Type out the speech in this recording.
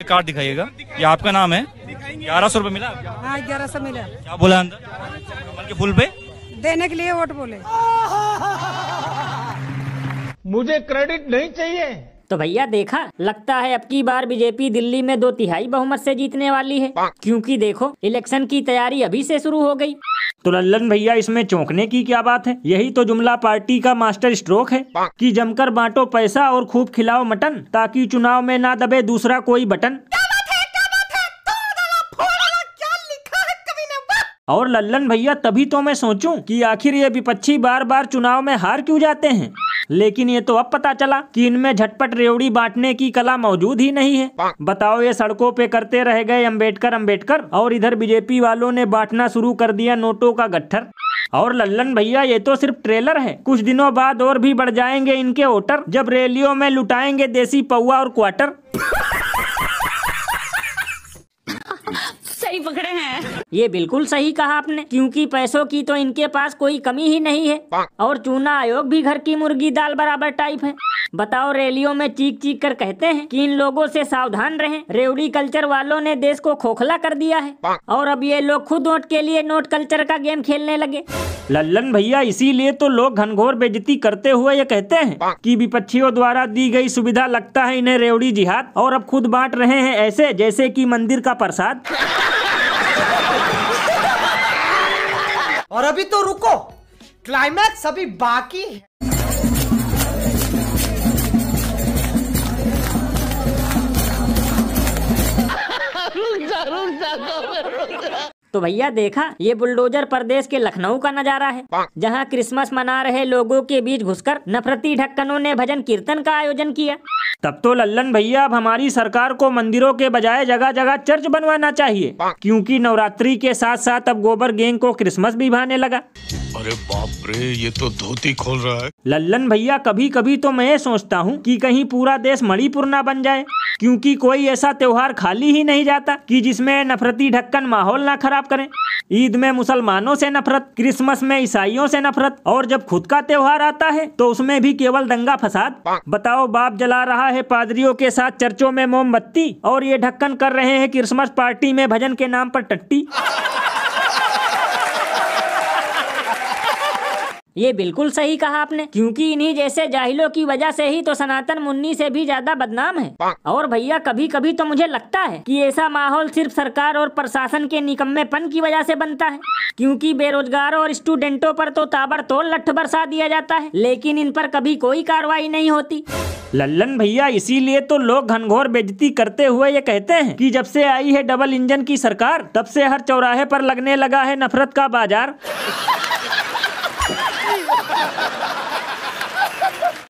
Card दिखाइएगा। ये आपका नाम है। 1100 रुपये मिला? हाँ 1100 मिला। क्या बोला अंदर? कमल के फूल पे देने के लिए वोट बोले। मुझे क्रेडिट नहीं चाहिए। तो भैया देखा, लगता है अब की बार बीजेपी दिल्ली में 2/3 बहुमत से जीतने वाली है, क्योंकि देखो इलेक्शन की तैयारी अभी से शुरू हो गई। तो लल्लन भैया इसमें चौंकने की क्या बात है? यही तो जुमला पार्टी का मास्टर स्ट्रोक है कि जमकर बांटो पैसा और खूब खिलाओ मटन, ताकि चुनाव में ना दबे दूसरा कोई बटन। और लल्लन भैया तभी तो मैं सोचूं कि आखिर ये विपक्षी बार बार चुनाव में हार क्यों जाते हैं, लेकिन ये तो अब पता चला कि इनमें झटपट रेवड़ी बांटने की कला मौजूद ही नहीं है। बताओ, ये सड़कों पे करते रह गए अम्बेडकर अम्बेडकर, और इधर बीजेपी वालों ने बांटना शुरू कर दिया नोटों का गट्ठर। और लल्लन भैया ये तो सिर्फ ट्रेलर है, कुछ दिनों बाद और भी बढ़ जाएंगे इनके वोटर, जब रैलियों में लुटाएंगे देसी पौवा और क्वार्टर। सही पकड़े हैं। ये बिल्कुल सही कहा आपने, क्योंकि पैसों की तो इनके पास कोई कमी ही नहीं है, और चुनाव आयोग भी घर की मुर्गी दाल बराबर टाइप है। बताओ, रैलियों में चीख चीख कर कहते हैं कि इन लोगों से सावधान रहें, रेवड़ी कल्चर वालों ने देश को खोखला कर दिया है, और अब ये लोग खुद वोट के लिए नोट कल्चर का गेम खेलने लगे। लल्लन भैया इसीलिए तो लोग घनघोर बेइज्जती करते हुए ये कहते हैं कि विपक्षियों द्वारा दी गई सुविधा लगता है इन्हें रेवड़ी जिहाद, और अब खुद बांट रहे हैं ऐसे जैसे कि मंदिर का प्रसाद। और अभी तो रुको, क्लाइमैक्स अभी बाकी है। तो भैया देखा, ये बुलडोजर प्रदेश के लखनऊ का नजारा है, जहां क्रिसमस मना रहे लोगों के बीच घुसकर नफरती ढक्कनों ने भजन कीर्तन का आयोजन किया। तब तो लल्लन भैया अब हमारी सरकार को मंदिरों के बजाय जगह जगह चर्च बनवाना चाहिए, क्योंकि नवरात्रि के साथ साथ अब गोबर गैंग को क्रिसमस भी भाने लगा। अरे बाप रे, ये तो धोती खोल रहा है। लल्लन भैया कभी कभी तो मैं ये सोचता हूँ कि कहीं पूरा देश मणिपुर ना बन जाए, क्योंकि कोई ऐसा त्योहार खाली ही नहीं जाता कि जिसमें नफरती ढक्कन माहौल ना खराब करें। ईद में मुसलमानों से नफरत, क्रिसमस में ईसाइयों से नफरत, और जब खुद का त्योहार आता है तो उसमें भी केवल दंगा फसाद। बताओ, बाप जला रहा है पादरियों के साथ चर्चों में मोमबत्ती, और ये ढक्कन कर रहे हैं क्रिसमस पार्टी में भजन के नाम पर टट्टी। ये बिल्कुल सही कहा आपने, क्योंकि इन्हीं जैसे जाहिलों की वजह से ही तो सनातन मुन्नी से भी ज्यादा बदनाम है। और भैया कभी कभी तो मुझे लगता है कि ऐसा माहौल सिर्फ सरकार और प्रशासन के निकम्मेपन की वजह से बनता है, क्योंकि बेरोजगारों और स्टूडेंटों पर तो ताबड़तोड़ लठ बरसा दिया जाता है, लेकिन इन पर कभी कोई कार्रवाई नहीं होती। लल्लन भैया इसीलिए तो लोग घनघोर बेइज्जती करते हुए ये कहते हैं कि जब से आई है डबल इंजन की सरकार, तब से हर चौराहे पर लगने लगा है नफरत का बाजार।